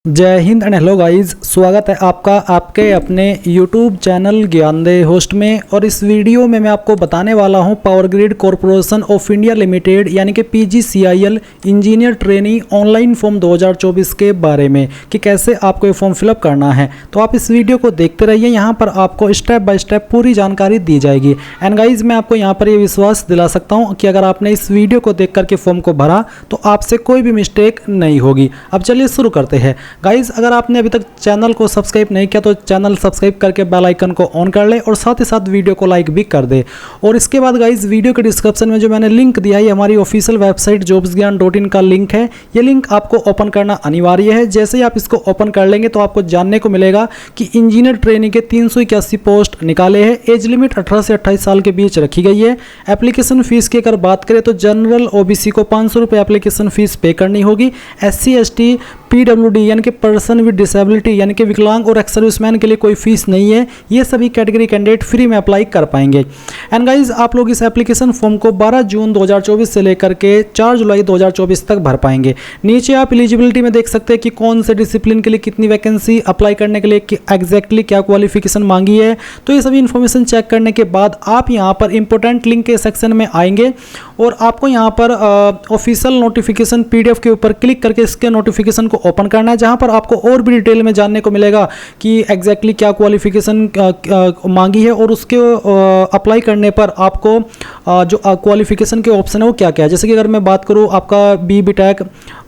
जय Hind and hello guys, स्वागत है आपका आपके अपने YouTube चैनल ज्ञानदेह होस्ट में। और इस वीडियो में मैं आपको बताने वाला हूं power grid corporation of India limited यानी कि PGCIL engineer trainee online form 2024 के बारे में कि कैसे आपको ये फॉर्म फिलअप करना है। तो आप इस वीडियो को देखते रहिए, यहाँ पर आपको स्टेप बाय स्टेप पूरी जानकारी दी जाएगी। एंड गाइज मैं आपको यहाँ पर ये विश्वास दिला सकता हूँ कि अगर आपने इस वीडियो को देख करके फॉर्म को भरा तो आपसे कोई भी मिस्टेक नहीं होगी। अब चलिए शुरू करते हैं। गाइज अगर आपने अभी तक चैनल को सब्सक्राइब नहीं किया तो चैनल सब्सक्राइब करके बेल आइकन को ऑन कर ले और साथ ही साथ वीडियो को लाइक भी कर दे। और इसके बाद गाइज वीडियो के डिस्क्रिप्शन में जो मैंने लिंक दिया है, हमारी ऑफिशियल वेबसाइट jobsgyan.in का लिंक है। ये लिंक आपको ओपन करना अनिवार्य है। जैसे ही आप इसको ओपन कर लेंगे तो आपको जानने को मिलेगा कि इंजीनियर ट्रेनिंग के 381 पोस्ट निकाले हैं। एज लिमिट 18 से 28 साल के बीच रखी गई है। एप्लीकेशन फीस की अगर बात करें तो जनरल OBC को 500 रुपये एप्लीकेशन फीस पे करनी होगी। SC ST PWD यानी कि पर्सन विद डिसेबिलिटी यानी कि विकलांग और एक्स सर्विसमैन के लिए कोई फीस नहीं है। ये सभी कैटेगरी कैंडिडेट फ्री में अप्लाई कर पाएंगे। एंड गाइज आप लोग इस एप्लीकेशन फॉर्म को 12 जून 2024 से लेकर के 4 जुलाई 2024 तक भर पाएंगे। नीचे आप एलिजिबिलिटी में देख सकते हैं कि कौन से डिसिप्लिन के लिए कितनी वैकेंसी, अप्लाई करने के लिए एग्जैक्टली क्या क्वालिफिकेशन मांगी है। तो ये सभी इन्फॉर्मेशन चेक करने के बाद आप यहाँ पर इंपॉर्टेंट लिंक के सेक्शन में आएंगे और आपको यहाँ पर ऑफिशियल नोटिफिकेशन PDF के ऊपर क्लिक करके इसके नोटिफिकेशन को ओपन करना है, जहां पर आपको और भी डिटेल में जानने को मिलेगा कि एग्जैक्टली क्या क्वालिफिकेशन मांगी है और उसके अप्लाई करने पर आपको जो क्वालिफिकेशन के ऑप्शन है वो क्या क्या है। जैसे कि अगर मैं बात करूं आपका BTech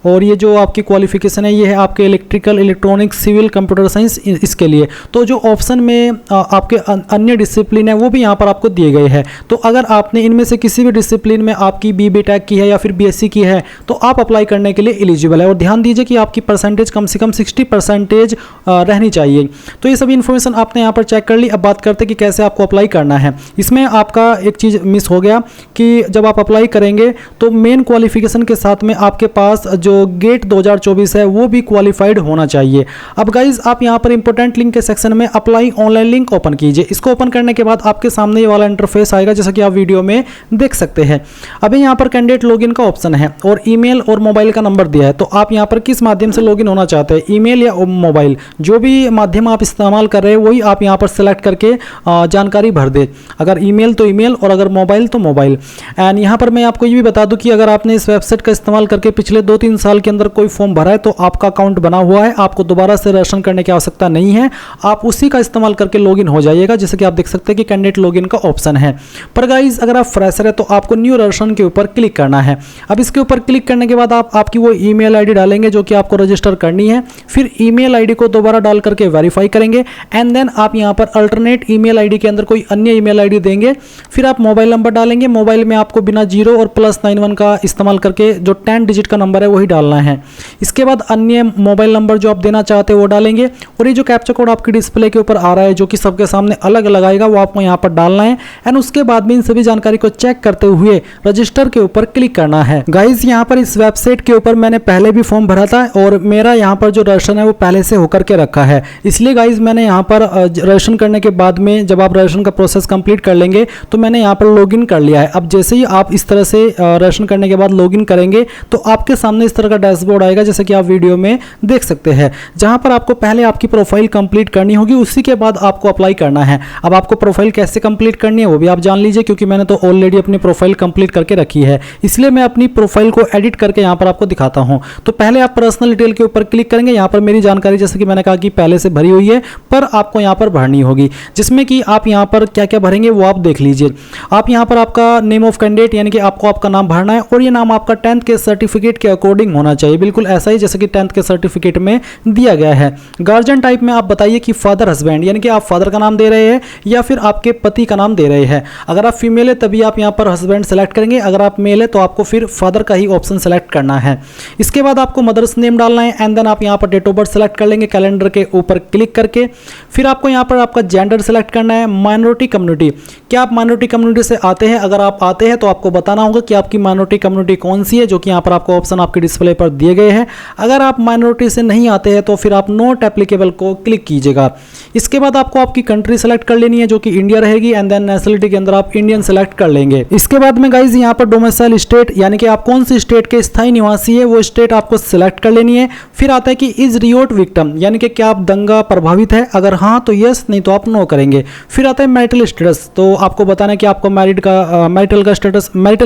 और ये जो आपकी क्वालिफिकेशन है ये है आपके electrical, electronics, civil, computer science, इसके लिए तो जो ऑप्शन में आपके अन्य डिसिप्लिन है वो भी यहाँ पर आपको दिए गए हैं। तो अगर आपने इनमें से किसी भी डिसिप्लिन में आपकी BTech की है या फिर BSc की है तो आप अप्लाई करने के लिए एलिजिबल है। और ध्यान दीजिए कि आपकी परसेंटेज कम से कम 60% रहनी चाहिए। तो ये सभी इन्फॉर्मेशन आपने यहाँ पर चेक कर ली। अब बात करते हैं कि कैसे आपको अप्लाई करना है। इसमें आपका एक चीज़ मिस हो गया कि जब आप अप्लाई करेंगे तो मेन क्वालिफिकेशन के साथ में आपके पास जो गेट 2024 है वो भी क्वालिफाइड होना चाहिए। अब गाइज आप यहाँ पर इंपॉर्टेंट लिंक के सेक्शन में अप्लाई ऑनलाइन लिंक ओपन कीजिए। इसको ओपन करने के बाद आपके सामने ये वाला इंटरफेस आएगा जैसा कि आप वीडियो में देख सकते हैं। अभी यहाँ पर कैंडिडेट लॉगिन का ऑप्शन है और ईमेल और मोबाइल का नंबर दिया है। तो आप यहाँ पर किस माध्यम से लॉगिन होना चाहते हैं, ईमेल या मोबाइल, जो भी माध्यम आप इस्तेमाल कर रहे हैं वही आप यहाँ पर सेलेक्ट करके जानकारी भर दे। अगर ईमेल तो ईमेल और अगर मोबाइल तो मोबाइल। एंड यहाँ पर मैं आपको ये भी बता दूं कि अगर आपने इस वेबसाइट का इस्तेमाल करके पिछले 2-3 साल के अंदर कोई फॉर्म भरा है तो आपका अकाउंट बना हुआ है, आपको दोबारा से रजिस्ट्रेशन करने की आवश्यकता नहीं है। आप उसी का इस्तेमाल करके लॉगिन हो जाइएगा। जैसे कि आप देख सकते हैं कि कैंडिडेट लॉगिन का ऑप्शन है। पर गाइज अगर आप फ्रेशर है तो आपको न्यू रजिस्ट्रेशन के ऊपर क्लिक करना है। अब इसके ऊपर क्लिक करने के बाद आप आपकी वो ईमेल आईडी डालेंगे जो कि आपको रजिस्टर करनी है। फिर ईमेल आईडी को दोबारा डाल करके वेरीफाई करेंगे एंड देन आप यहाँ पर अल्टरनेट ईमेल आईडी के अंदर कोई अन्य ईमेल आईडी देंगे। फिर आप मोबाइल नंबर डालेंगे। मोबाइल में आपको बिना 0 और +91 का इस्तेमाल करके जो 10 डिजिट का नंबर है वही डालना है। इसके बाद अन्य मोबाइल नंबर जो आप देना चाहते हैं वो डालेंगे और ये जो कैप्चा कोड आपकी डिस्प्ले के ऊपर आ रहा है जो कि सबके सामने अलग अलग आएगा वो आपको यहाँ पर डालना है। एंड उसके बाद में इन सभी जानकारी को चेक करते हुए रजिस्टर के ऊपर क्लिक करना है। गाइज यहाँ पर इस वेबसाइट के ऊपर मैंने पहले भी फॉर्म भरा था और मेरा यहाँ पर जो रजिस्ट्रेशन है वो पहले से होकर के रखा है, इसलिए गाइज मैंने यहाँ पर रजिस्ट्रेशन करने के बाद में जब आप रजिस्ट्रेशन का प्रोसेस कंप्लीट कर लेंगे तो मैंने यहाँ पर लॉगिन कर लिया है। अब जैसे ही आप इस तरह से रजिस्ट्रेशन करने के बाद लॉगिन करेंगे तो आपके सामने इस तरह का डैशबोर्ड आएगा जैसे कि आप वीडियो में देख सकते हैं, जहां पर आपको पहले आपकी प्रोफाइल कंप्लीट करनी होगी, उसी के बाद आपको अप्लाई करना है। अब आपको प्रोफाइल कैसे कंप्लीट करनी है वो भी आप जान लीजिए, क्योंकि मैंने तो ऑलरेडी अपनी प्रोफाइल कंप्लीट करके रखी है, इसलिए मैं अपनी प्रोफाइल को एडिट करके यहाँ पर आपको दिखाता हूँ। तो पहले आप पर्सनल डिटेल के ऊपर क्लिक करेंगे। यहाँ पर मेरी जानकारी जैसे कि मैंने कहा कि पहले से भरी हुई है पर आपको यहाँ पर भरनी होगी, जिसमें कि आप यहाँ पर क्या क्या भरेंगे वो आप देख लीजिए। आप यहाँ पर आपका नेम ऑफ कैंडिडेट यानी कि आपको आपका नाम भरना है और ये नाम आपका 10th के सर्टिफिकेट के अकॉर्डिंग होना चाहिए, बिल्कुल ऐसा ही जैसे कि 10th के सर्टिफिकेट में दिया गया है। गार्जियन टाइप में आप बताइए कि फादर हस्बैंड यानी कि आप फादर का नाम दे रहे हैं या फिर आपके पति का नाम दे रहे हैं। अगर आप फीमेल है तभी आप यहाँ पर हस्बैंड सेलेक्ट करेंगे, अगर आप मेल है तो आपको फिर फादर का ही ऑप्शन सेलेक्ट करना है। इसके बाद आपको मदर्स नेम डालना है एंड देन आप यहाँ पर डेट ऑफ बर्थ सेलेक्ट कर लेंगे कैलेंडर के ऊपर क्लिक करके। फिर आपको यहाँ पर आपका जेंडर सेलेक्ट करना है। माइनॉरिटी कम्युनिटी, क्या आप माइनॉरिटी कम्युनिटी से आते हैं। अगर आप आते हैं तो आपको बताना होगा कि आपकी माइनॉरिटी कम्युनिटी कौन सी है, जो कि यहाँ पर आपको ऑप्शन आपके डिस्प्ले पर दिए गए हैं। अगर आप माइनॉरिटी से नहीं आते हैं तो फिर आप नॉट एप्लीकेबल को क्लिक कीजिएगा। इसके बाद आपको आपकी कंट्री सेलेक्ट कर लेनी है, जो कि इंडिया रहेगी, एंड देन नेशनलिटी के अंदर आप इंडियन सेलेक्ट कर लेंगे। इसके बाद में गाइज यहाँ पर डोमिसाइल स्टेट, यानी कि आप कौन सी स्टेट के स्थायी निवासी है, वो स्टेट आपको सिलेक्ट कर लेनी है। फिर आता है कि इज रियोट विक्टिम, यानी कि क्या आप दंगा प्रभावित है, अगर हाँ तो यस, नहीं तो आप नो करेंगे। फिर आता है मैरिटल स्टेटस, तो आपको बताना है कि आपको मैरिटल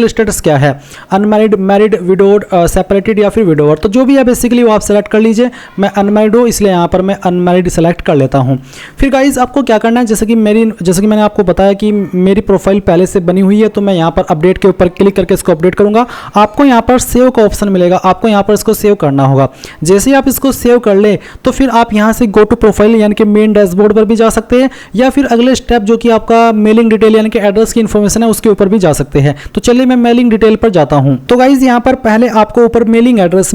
स्टेटस क्या है, अनमैरिड, मैरिड, विडोड, सेपरेटेड या फिर विडोवर। तो जो भी है बेसिकली वो आप सेलेक्ट कर लीजिए। मैं अनमैरिड हूँ इसलिए यहाँ पर मैं अनमैरिड सेलेक्ट कर लेता हूँ। फिर गाइज आपको क्या करना है, जैसे कि मैंने आपको बताया कि मेरी प्रोफाइल पहले से बनी हुई है, तो मैं यहाँ पर अपडेट के ऊपर क्लिक करके इसको अपडेट करूंगा। आपको यहाँ पर सेव का ऑप्शन मिलेगा, आपको यहाँ पर इसको सेव करना होगा। जैसे ही आप इसको सेव कर ले तो फिर आप यहाँ से गो टू प्रोफाइल यानी कि मेन डैशबोर्ड पर भी जा सकते हैं, या फिर अगले स्टेप जो कि आपका मेलिंग डिटेल यानी कि एड्रेस की इंफॉर्मेशन है उसके ऊपर भी जा सकते हैं। तो चलिए मैं मेलिंग डिटेल पर जाता हूँ। तो गाइज यहाँ पर पहले आपको ऊपर मेलिंग एड्रेस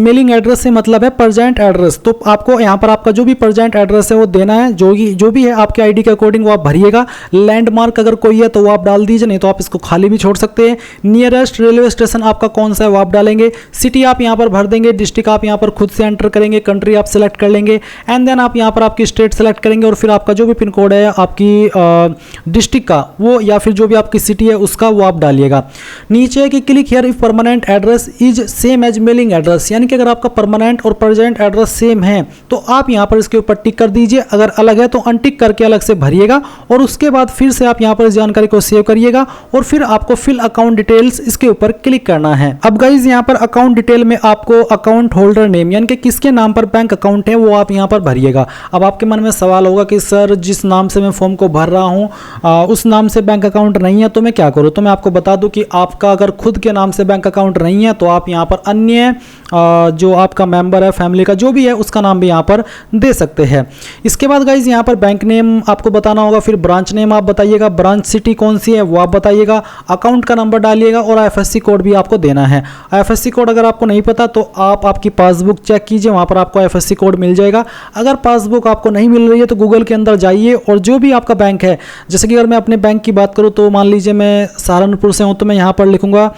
से मतलब है प्रेजेंट एड्रेस। तो आपको यहाँ पर आपका जो भी प्रेजेंट एड्रेस है वो देना है, जो भी है आपके आईडी के अकॉर्डिंग वो आप भरिएगा। लैंडमार्क अगर कोई है तो वो आप डाल दीजिए, नहीं तो आप इसको खाली भी छोड़ सकते हैं। नियरेस्ट रेलवे स्टेशन आपका कौन सा है वो आप डालेंगे। सिटी आप यहाँ पर भर देंगे, डिस्ट्रिक्ट आप यहाँ पर खुद से एंटर करेंगे, कंट्री आप सेलेक्ट कर लेंगे, एंड देन आप यहाँ पर आपकी स्टेट सेलेक्ट करेंगे, और फिर आपका जो भी पिन कोड है आपकी डिस्ट्रिक्ट का वो या फिर जो भी आपकी सिटी है उसका वो आप डालिएगा। नीचे कि click here if permanent address is same as mailing address, यानी कि अगर आपका परमानेंट और प्रेजेंट एड्रेस सेम है तो आप यहाँ पर इसके ऊपर टिक कर दीजिए, अगर अलग है तो अनटिक करके अलग से भरिएगा, और उसके बाद फिर से आप यहाँ पर इस जानकारी को सेव करिएगा, और फिर आपको फिल अकाउंट डिटेल्स इसके ऊपर क्लिक करना है। अब गाइज यहाँ पर अकाउंट डिटेल में आपको अकाउंट होल्डर नेम यानी कि किसके नाम पर बैंक अकाउंट है वो आप यहाँ पर भरिएगा। अब आपके मन में सवाल होगा कि सर जिस नाम से मैं फॉर्म को भर रहा हूँ उस नाम से बैंक अकाउंट नहीं है तो मैं क्या करूँ। तो मैं आपको बता दूं कि आपका अगर खुद के नाम से बैंक अकाउंट नहीं है तो आप यहाँ पर अन्य जो आपका मेंबर है फैमिली का जो भी है उसका नाम भी यहाँ पर दे सकते हैं। इसके बाद गाइज यहाँ पर बैंक नेम आपको बताना होगा, फिर ब्रांच नेम आप बताइएगा, ब्रांच सिटी कौन सी है वो आप बताइएगा, अकाउंट का नंबर डालिएगा, और IFSC कोड भी आपको देना है। IFSC कोड अगर आपको नहीं पता तो आप आपकी पासबुक चेक कीजिए, वहाँ पर आपको IFSC कोड मिल जाएगा। अगर पासबुक आपको नहीं मिल रही है तो गूगल के अंदर जाइए और जो भी आपका बैंक है, जैसे कि अगर मैं अपने बैंक की बात करूँ तो मान लीजिए मैं सहारनपुर से हूँ तो मैं यहाँ पर लिखूंगा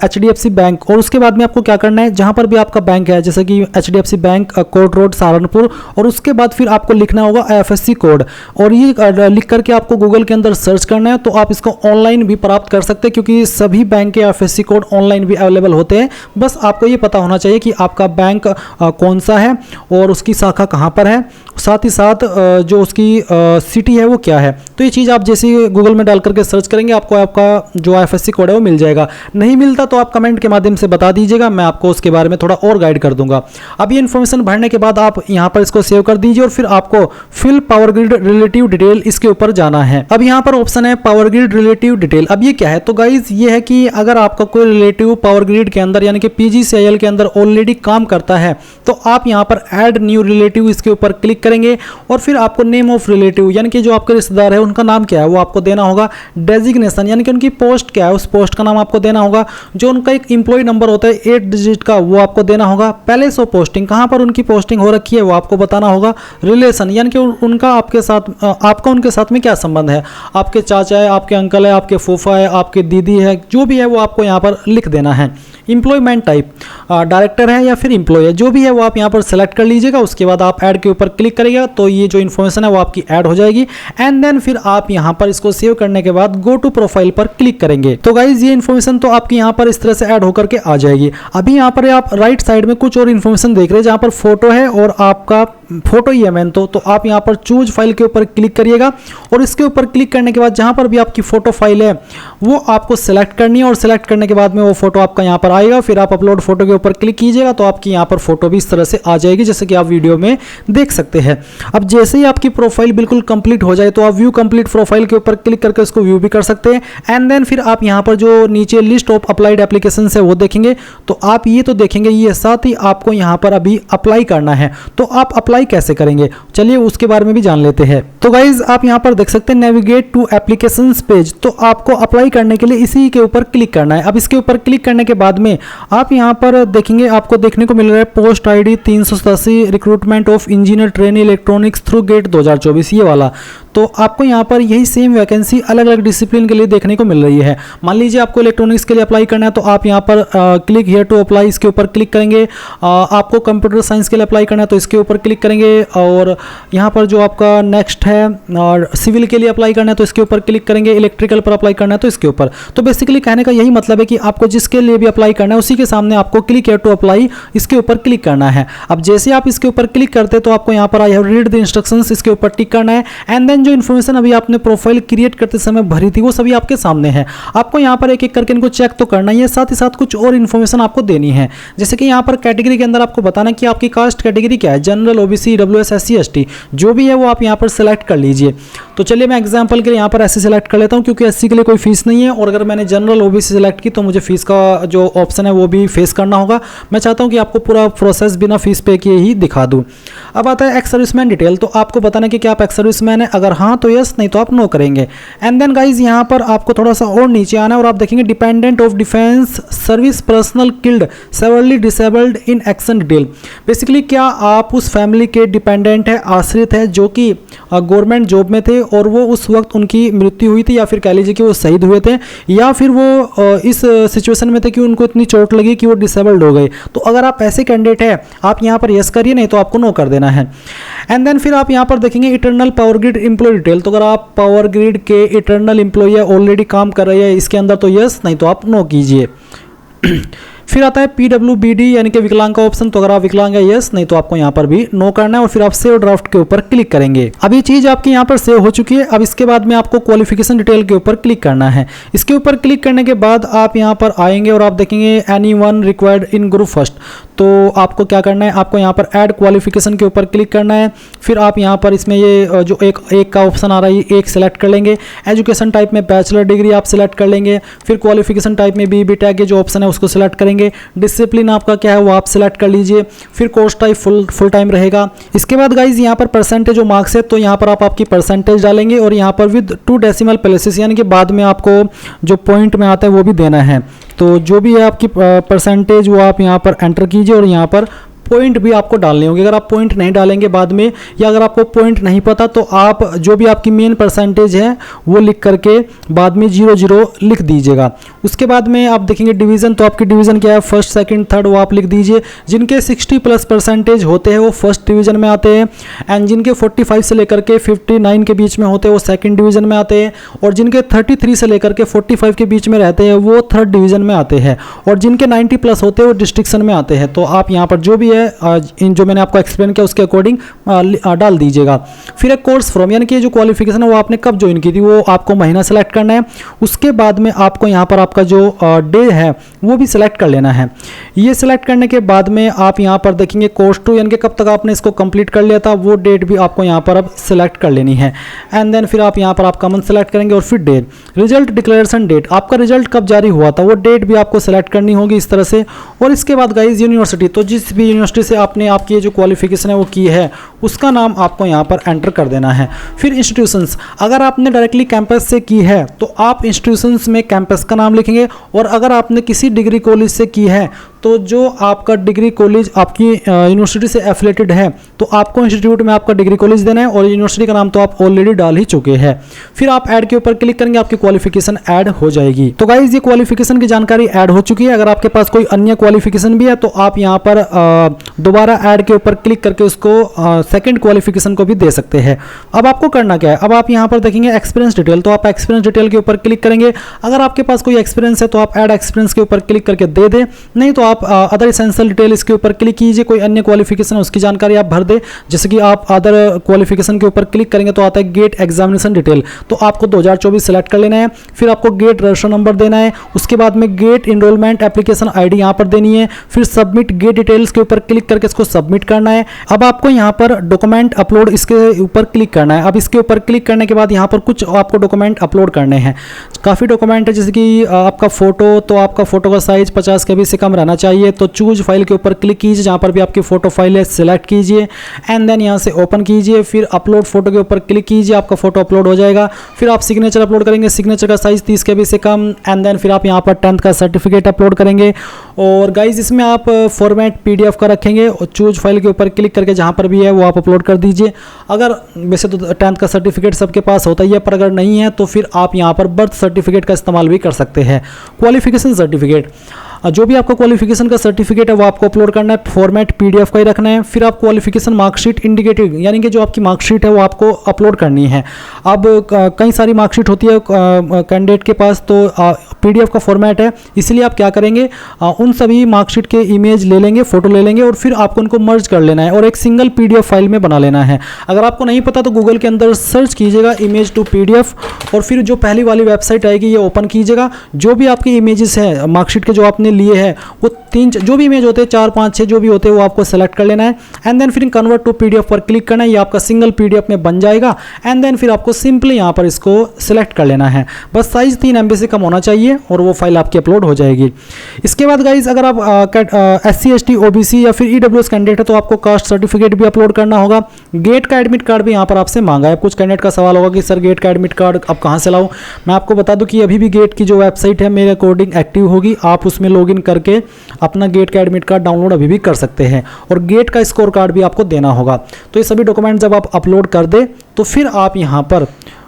HDFC बैंक, और उसके बाद में आपको क्या करना है जहाँ पर भी आपका बैंक है जैसे कि HDFC bank court road Saharanpur, और उसके बाद फिर आपको लिखना होगा IFSC कोड, और ये लिख करके आपको गूगल के अंदर सर्च करना है। तो आप इसको ऑनलाइन भी प्राप्त कर सकते हैं क्योंकि सभी बैंक के IFSC कोड ऑनलाइन भी अवेलेबल होते हैं। बस आपको ये पता होना चाहिए कि आपका बैंक कौन सा है और उसकी शाखा कहाँ पर है, साथ ही साथ जो उसकी सिटी है वो क्या है। तो ये चीज़ आप जैसे गूगल में डाल करके सर्च करेंगे आपको आपका जो IFSC कोड है वो मिल जाएगा। नहीं मिलता तो आप कमेंट के माध्यम से बता दीजिएगा, मैं आपको उसके बारे में थोड़ा और गाइड कर दूंगा। अब ये इन्फॉर्मेशन भरने के बाद आप यहाँ पर इसको सेव कर दीजिए, और फिर आपको fill Power Grid relative detail इसके ऊपर जाना है। अब यहाँ पर ऑप्शन है पावर ग्रिड रिलेटिव डिटेल। अब ये क्या है, तो गाइज ये है कि अगर आपका कोई रिलेटिव पावर ग्रिड के अंदर यानी कि PGCIL के अंदर ऑलरेडी काम करता है तो आप यहाँ पर ऐड न्यू रिलेटिव इसके ऊपर क्लिक करेंगे, और फिर आपको नेम ऑफ रिलेटिव यानी कि जो आपके रिश्तेदार है उनका नाम क्या है वो आपको देना होगा। डेजिग्नेशन यानी कि उनकी पोस्ट क्या है उस पोस्ट का नाम आपको देना होगा। जो उनका एक एम्प्लॉय नंबर होता है 8 डिजिट का वो आपको देना होगा। प्लेस ऑफ पोस्टिंग कहाँ पर उनकी पोस्टिंग हो रखी है वो आपको बताना होगा। रिलेशन यानी कि उनका आपके साथ आपका उनके साथ में क्या संबंध है, आपके चाचा है, आपके अंकल है, आपके फूफा है, आपके दीदी है, जो भी है वो आपको यहाँ पर लिख देना है। एम्प्लॉयमेंट टाइप डायरेक्टर है या फिर एम्प्लॉय है, जो भी है वो आप यहाँ पर सेलेक्ट कर लीजिएगा। उसके बाद आप ऐड के ऊपर क्लिक करिएगा तो ये जो इन्फॉर्मेशन है वो आपकी ऐड हो जाएगी, एंड देन फिर आप यहाँ पर इसको सेव करने के बाद गो टू प्रोफाइल पर क्लिक करेंगे। तो गाइज ये इन्फॉर्मेशन तो आपकी यहाँ पर इस तरह से ऐड होकर के आ जाएगी। अभी यहाँ पर आप राइट साइड में कुछ और इन्फॉर्मेशन देख रहे हैं जहाँ पर फोटो है और आपका फोटो ही है मेन तो आप यहाँ पर चूज फाइल के ऊपर क्लिक करिएगा, और इसके ऊपर क्लिक करने के बाद जहाँ पर भी आपकी फोटो फाइल है वो आपको सेलेक्ट करनी है, और सेलेक्ट करने के बाद में वो फोटो आपका यहाँ पर आएगा। फिर आप अपलोड फोटो के ऊपर क्लिक कीजिएगा तो आपकी यहाँ पर फोटो भी इस तरह से आ जाएगी जैसे कि आप वीडियो में देख सकते हैं। अब जैसे ही आपकी प्रोफाइल बिल्कुल कंप्लीट हो जाए तो आप व्यू कंप्लीट प्रोफाइल के ऊपर क्लिक करके उसको व्यू भी कर सकते हैं, एंड देन फिर आप यहाँ पर जो नीचे लिस्ट ऑफ अप्लाइड एप्लीकेशन है वो देखेंगे। तो आप ये तो देखेंगे, ये साथ ही आपको यहाँ पर अभी अप्लाई करना है। तो आप अप्लाई अप्लाई कैसे करेंगे, चलिए उसके बारे में भी जान लेते हैं। तो गाइज आप यहाँ पर देख सकते हैं नेविगेट टू एप्लीकेशंस पेज, तो आपको अप्लाई करने के लिए इसी के ऊपर क्लिक करना है। अब इसके ऊपर क्लिक करने के बाद में आप यहाँ पर देखेंगे, आपको देखने को मिल रहा है post ID 387 recruitment of engineer trainee electronics through GATE 2024, ये वाला। तो आपको यहाँ पर यही सेम वैकेंसी अलग अलग डिसिप्लिन के लिए देखने को मिल रही है। मान लीजिए आपको इलेक्ट्रॉनिक्स के लिए अप्लाई करना है, तो आप यहाँ पर क्लिक हियर टू अप्लाई, इसके ऊपर क्लिक करेंगे। आपको कंप्यूटर साइंस के लिए अप्लाई करना है तो इसके ऊपर क्लिक करेंगे, और यहाँ पर जो आपका नेक्स्ट है और सिविल के लिए अप्लाई करना है तो इसके ऊपर क्लिक करेंगे, इलेक्ट्रिकल पर अप्लाई करना है तो इसके ऊपर। तो बेसिकली कहने का यही मतलब है कि आपको जिसके लिए भी अप्लाई करना है उसी के सामने आपको क्लिक हियर टू अप्लाई इसके ऊपर क्लिक करना है। अब जैसे आप इसके ऊपर क्लिक करते तो आपको यहाँ पर I have read the instructions, इसके ऊपर टिक करना है। एंड देन जो इन्फॉर्मेशन अभी आपने प्रोफाइल क्रिएट करते समय भरी थी वो सभी आपके सामने है। आपको यहाँ पर एक एक करके इनको चेक तो करना ही है, साथ ही साथ कुछ और इन्फॉर्मेशन आपको देनी है। जैसे कि यहाँ पर कैटेगरी के अंदर आपको बताना कि आपकी कास्ट कैटेगरी क्या है, general, OBC, EWS, SC, ST, जो भी है वो आप यहाँ पर सेलेक्ट कर लीजिए। तो चलिए मैं एग्जांपल के लिए यहाँ पर SC सेलेक्ट कर लेता हूँ, क्योंकि SC के लिए कोई फीस नहीं है, और अगर मैंने जनरल OBC सेलेक्ट की तो मुझे फीस का जो ऑप्शन है वो भी फेस करना होगा। मैं चाहता हूँ कि आपको पूरा प्रोसेस बिना फीस पे किए ही दिखा दूँ। अब आता है एक्स सर्विसमैन डिटेल, तो आपको बताना कि क्या आप एक्स सर्विसमैन है, अगर हाँ तो यस, नहीं तो आप नो करेंगे। एंड देन गाइज यहाँ पर आपको थोड़ा सा और नीचे आना है और आप देखेंगे dependent of defence service personal killed severally disabled in action detail. Basically क्या आप उस फैमिली के डिपेंडेंट है, आश्रित है, जो कि गवर्नमेंट जॉब में थे और वो उस वक्त उनकी मृत्यु हुई थी, या फिर कह लीजिए कि वो शहीद हुए थे, या फिर वो इस सिचुएशन में थे कि उनको इतनी चोट लगी कि वो डिसेबल्ड हो गए। तो अगर आप ऐसे कैंडिडेट है आप यहाँ पर यस करिए, नहीं तो आपको नो कर देना है। एंड देन फिर आप यहाँ पर देखेंगे internal Power Grid employ detail, तो अगर आप पावर ग्रिड के इटर्नल एम्प्लॉय ऑलरेडी काम कर रहे हैं इसके अंदर तो यस, नहीं तो आप नो कीजिए। फिर आता है PWBD यानी कि विकलांग का ऑप्शन, तो अगर आप विकलांग है यस, नहीं तो आपको यहाँ पर भी नो करना है, और फिर आप सेव ड्राफ्ट के ऊपर क्लिक करेंगे। अब ये चीज आपकी यहाँ पर सेव हो चुकी है। अब इसके बाद में आपको क्वालिफिकेशन डिटेल के ऊपर क्लिक करना है। इसके ऊपर क्लिक करने के बाद आप यहाँ पर आएंगे और आप देखेंगे anyone required in group first, तो आपको क्या करना है, आपको यहाँ पर ऐड क्वालिफिकेशन के ऊपर क्लिक करना है। फिर आप यहाँ पर इसमें ये जो एक का ऑप्शन आ रहा है एक सेलेक्ट कर लेंगे। एजुकेशन टाइप में बैचलर डिग्री आप सेलेक्ट कर लेंगे। फिर क्वालिफिकेशन टाइप में BTech जो ऑप्शन है उसको सिलेक्ट करेंगे। डिसिप्लिन आपका क्या है वो आप सिलेक्ट कर लीजिए। फिर कोर्स टाइप फुल टाइम रहेगा। इसके बाद गाइज यहाँ पर परसेंटेज और मार्क्स है, तो यहाँ पर आप आपकी परसेंटेज डालेंगे और यहाँ पर विद 2 डेसिमल प्लेसेस, यानी कि बाद में आपको जो पॉइंट में आता है वो भी देना है। तो जो भी है आपकी परसेंटेज वो आप यहाँ पर एंटर कीजिए, और यहाँ पर पॉइंट भी आपको डालने होंगे। अगर आप पॉइंट नहीं डालेंगे बाद में, या अगर आपको पॉइंट नहीं पता, तो आप जो भी आपकी मेन परसेंटेज है वो लिख करके बाद में 00 लिख दीजिएगा। उसके बाद में आप देखेंगे डिवीज़न, तो आपकी डिवीज़न क्या है, फर्स्ट सेकंड थर्ड वो आप लिख दीजिए। जिनके 60+ परसेंटेज होते हैं वो फर्स्ट डिवीज़न में आते हैं, एंड जिनके 45 से लेकर के 59 के बीच में होते हैं वो सेकेंड डिवीज़न में आते हैं, और जिनके 33 से लेकर के 45 के बीच में रहते हैं वो थर्ड डिवीज़न में आते हैं, और जिनके 90+ होते हैं वो डिस्ट्रिक्शन में आते हैं। तो आप यहाँ पर जो भी इन जो मैंने आपको एक्सप्लेन किया उसके अकॉर्डिंग डाल दीजिएगा। फिर एक कोर्स फ्रॉम, यानी कि जो क्वालिफिकेशन है वो आपने कब ज्वाइन की थी वो आपको महीना सेलेक्ट करना है। उसके बाद में आपको यहाँ पर आपका जो डे है वो भी सिलेक्ट कर लेना है। ये सिलेक्ट करने के बाद में आप यहाँ पर देखेंगे कोर्स 2, यानी कि कब तक आपने इसको कंप्लीट कर लिया था वो डेट भी आपको यहाँ पर अब सिलेक्ट कर लेनी है। एंड देन फिर आप यहाँ पर आपका मंथ सेलेक्ट करेंगे, और फिर डेट, रिजल्ट डिक्लेरेशन डेट, आपका रिजल्ट कब जारी हुआ था वो डेट भी आपको सेलेक्ट करनी होगी इस तरह से। और इसके बाद गाइज यूनिवर्सिटी, तो जिस भी यूनिवर्सिटी से आपने आपकी जो क्वालिफिकेशन है वो की है उसका नाम आपको यहाँ पर एंटर कर देना है। फिर इंस्टीट्यूशंस, अगर आपने डायरेक्टली कैंपस से की है तो आप इंस्टीट्यूशंस में कैंपस का नाम लिखेंगे, और अगर आपने किसी डिग्री कॉलेज से की है तो जो आपका डिग्री कॉलेज आपकी यूनिवर्सिटी से एफिलेटेड है तो आपको इंस्टीट्यूट में आपका डिग्री कॉलेज देना है, और यूनिवर्सिटी का नाम तो आप ऑलरेडी डाल ही चुके हैं। फिर आप ऐड के ऊपर क्लिक करेंगे, आपकी क्वालिफिकेशन ऐड हो जाएगी। तो गाइज ये क्वालिफिकेशन की जानकारी ऐड हो चुकी है। अगर आपके पास कोई अन्य क्वालिफिकेशन भी है तो आप यहाँ पर दोबारा ऐड के ऊपर क्लिक करके उसको सेकंड क्वालिफिकेशन को भी दे सकते हैं। अब आपको करना क्या है, अब आप यहाँ पर देखेंगे एक्सपीरियंस डिटेल, तो आप एक्सपीरियंस डिटेल के ऊपर क्लिक करेंगे। अगर आपके पास कोई एक्सपीरियंस है तो आप ऐड एक्सपीरियंस के ऊपर क्लिक करके दे दें, नहीं तो आप अदर एसेंशियल डिटेल इसके ऊपर क्लिक कीजिए। कोई अन्य क्वालिफिकेशन है उसकी जानकारी आप भर दें, जैसे कि आप अदर क्वालिफिकेशन के ऊपर क्लिक करेंगे तो आता है गेट एग्जामिनेशन डिटेल, तो आपको 2024 सेलेक्ट कर लेना है। फिर आपको गेट रजिस्टर नंबर देना है, उसके बाद में गेट इनरोलमेंट एप्लीकेशन ID यहाँ पर देनी है। फिर सबमिट गेट डिटेल्स के ऊपर क्लिक करके इसको सबमिट करना है। अब आपको यहाँ पर डॉक्यूमेंट अपलोड, इसके ऊपर क्लिक करना है। अब इसके ऊपर क्लिक करने के बाद यहाँ पर कुछ आपको डॉक्यूमेंट अपलोड करने हैं। काफ़ी डॉक्यूमेंट है, जैसे कि आपका फ़ोटो, तो आपका फ़ोटो का साइज़ 50 KB से कम रहना चाहिए। तो चूज फाइल के ऊपर क्लिक कीजिए, जहाँ पर भी आपकी फ़ोटो फाइल है सिलेक्ट कीजिए एंड देन यहाँ से ओपन कीजिए। फिर अपलोड फ़ोटो के ऊपर क्लिक कीजिए, आपका फ़ोटो अपलोड हो जाएगा। फिर आप सिग्नेचर अपलोड करेंगे, सिग्नेचर का साइज़ 30 KB से कम एंड देन फिर आप यहाँ पर 10th का सर्टिफिकेट अपलोड करेंगे। और गाइज इसमें आप फॉर्मेट PDF का रखेंगे और चूज फाइल के ऊपर क्लिक करके जहाँ पर भी है वो आप अपलोड कर दीजिए। अगर वैसे तो 10th का सर्टिफिकेट सबके पास होता ही है, पर अगर नहीं है तो फिर आप यहाँ पर बर्थ सर्टिफिकेट का इस्तेमाल भी कर सकते हैं। क्वालिफिकेशन सर्टिफिकेट, जो भी आपका क्वालिफिकेशन का सर्टिफिकेट है वो आपको अपलोड करना है, फॉर्मेट PDF का ही रखना है। फिर आप क्वालिफिकेशन मार्कशीट इंडिकेटेड, यानी कि जो आपकी मार्कशीट है वो आपको अपलोड करनी है। अब कई सारी मार्कशीट होती है कैंडिडेट के पास, तो PDF का फॉर्मेट है, इसलिए आप क्या करेंगे, उन सभी मार्कशीट के इमेज ले लेंगे, फोटो ले लेंगे और फिर आपको उनको मर्ज कर लेना है और एक सिंगल PDF फाइल में बना लेना है। अगर आपको नहीं पता तो गूगल के अंदर सर्च कीजिएगा इमेज टू PDF और फिर जो पहली वाली वेबसाइट आएगी ये ओपन कीजिएगा। जो भी आपकी इमेजेस है मार्कशीट के जो आपने लिए है वो 3 जो भी इमेज होते हैं 4 5 6 जो भी होते हैं वो आपको सेलेक्ट कर लेना है एंड देन फिर कन्वर्ट टू PDF पर क्लिक करना है। ये आपका सिंगल PDF में बन जाएगा एंड देन फिर आपको सिंपली यहाँ पर इसको सिलेक्ट कर लेना है। बस साइज 3 MB से कम होना चाहिए और वो फाइल आपकी अपलोड हो जाएगी। इसके बाद गाइज अगर आप SC ST OBC या फिर EWS कैंडिडेट है तो आपको कास्ट सर्टिफिकेट भी अपलोड करना होगा। गेट का एडमिट कार्ड भी यहाँ पर आपसे मांगा है। कुछ कैंडिडेट का सवाल होगा कि सर गेट का एडमिट कार्ड अब कहाँ से लाऊं। मैं आपको बता दूं कि अभी भी गेट की जो वेबसाइट है मेरे अकॉर्डिंग एक्टिव होगी, आप उसमें लॉगिन करके अपना गेट का एडमिट कार्ड डाउनलोड अभी भी कर सकते हैं और गेट का स्कोर कार्ड भी आपको देना होगा। तो ये सभी डॉक्यूमेंट जब आप अपलोड कर दे तो फिर आप यहाँ पर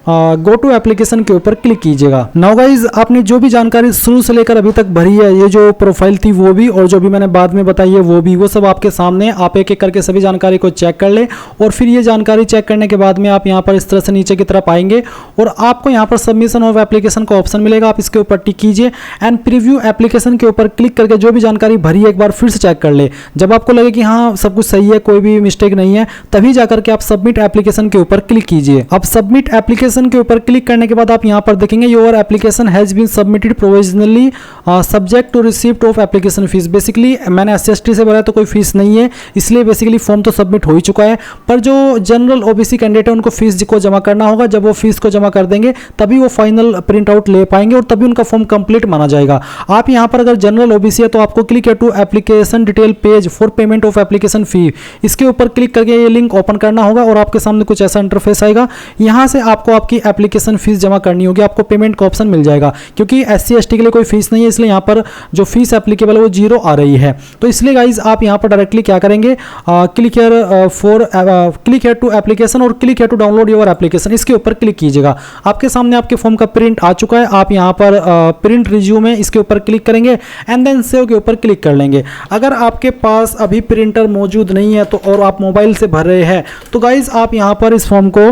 गो टू एप्लीकेशन के ऊपर क्लिक कीजिएगा। नाउ गाइज आपने जो भी जानकारी शुरू से लेकर अभी तक भरी है, ये जो प्रोफाइल थी वो भी और जो भी मैंने बाद में बताई है वो भी, वो सब आपके सामने। आप एक एक करके सभी जानकारी को चेक कर ले और फिर ये जानकारी चेक करने के बाद में आप यहाँ पर इस तरह से नीचे की तरफ आएंगे और आपको यहाँ पर सबमिशन ऑफ एप्लीकेशन का ऑप्शन मिलेगा। आप इसके ऊपर टिक कीजिए एंड प्रीव्यू एप्लीकेशन के ऊपर क्लिक करके जो भी जानकारी भरी है एक बार फिर से चेक कर ले। जब आपको लगे कि हाँ सब कुछ सही है, कोई भी मिस्टेक नहीं है, तभी जाकर के आप सबमिट एप्लीकेशन के ऊपर क्लिक कीजिए। अब सबमिट एप्लीकेशन के ऊपर क्लिक करने के बाद आप यहां पर देखेंगे your application has been submitted provisionally subject to receipt of application fees. Basically मैंने SC ST से भरा तो कोई फीस नहीं है, इसलिए बेसिकली फॉर्म तो सबमिट हो ही चुका है। पर जो जनरल OBC कैंडिडेट है उनको फीस को जमा करना होगा। जब वो फीस को जमा कर देंगे तभी वो फाइनल प्रिंट आउट ले पाएंगे और तभी उनका फॉर्म कंप्लीट माना जाएगा। आप यहां पर अगर जनरल OBC है तो आपको क्लिक है to application detail page for payment of application fee, इसके ऊपर क्लिक करके ये लिंक ओपन करना होगा और आपके सामने कुछ ऐसा इंटरफेस आएगा। यहां से आपको आपकी एप्लीकेशन फीस जमा करनी होगी, आपको पेमेंट का ऑप्शन मिल जाएगा। क्योंकि SC ST के लिए कोई फीस नहीं है इसलिए यहाँ पर जो फीस एप्लीकेबल है वो 0 आ रही है। तो इसलिए गाइज आप यहाँ पर डायरेक्टली क्या करेंगे, क्लिक हियर टू एप्लीकेशन और click here to download your application, इसके ऊपर क्लिक कीजिएगा। आपके सामने आपके फॉर्म का प्रिंट आ चुका है। आप यहाँ पर प्रिंट रिज्यूम है इसके ऊपर क्लिक करेंगे एंड देन सेव के ऊपर क्लिक कर लेंगे। अगर आपके पास अभी प्रिंटर मौजूद नहीं है तो और आप मोबाइल से भर रहे हैं तो गाइज आप यहाँ पर इस फॉर्म को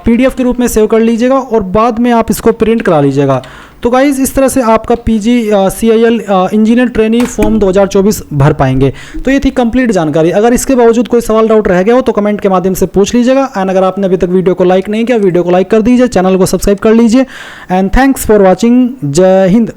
PDF के रूप में सेव कर लीजिएगा और बाद में आप इसको प्रिंट करा लीजिएगा। तो गाइज इस तरह से आपका PGCIL इंजीनियर ट्रेनी फॉर्म 2024 भर पाएंगे। तो ये थी कंप्लीट जानकारी। अगर इसके बावजूद कोई सवाल डाउट रह गया हो तो कमेंट के माध्यम से पूछ लीजिएगा एंड अगर आपने अभी तक वीडियो को लाइक नहीं किया वीडियो को लाइक कर दीजिए, चैनल को सब्सक्राइब कर लीजिए एंड थैंक्स फॉर वॉचिंग। जय हिंद।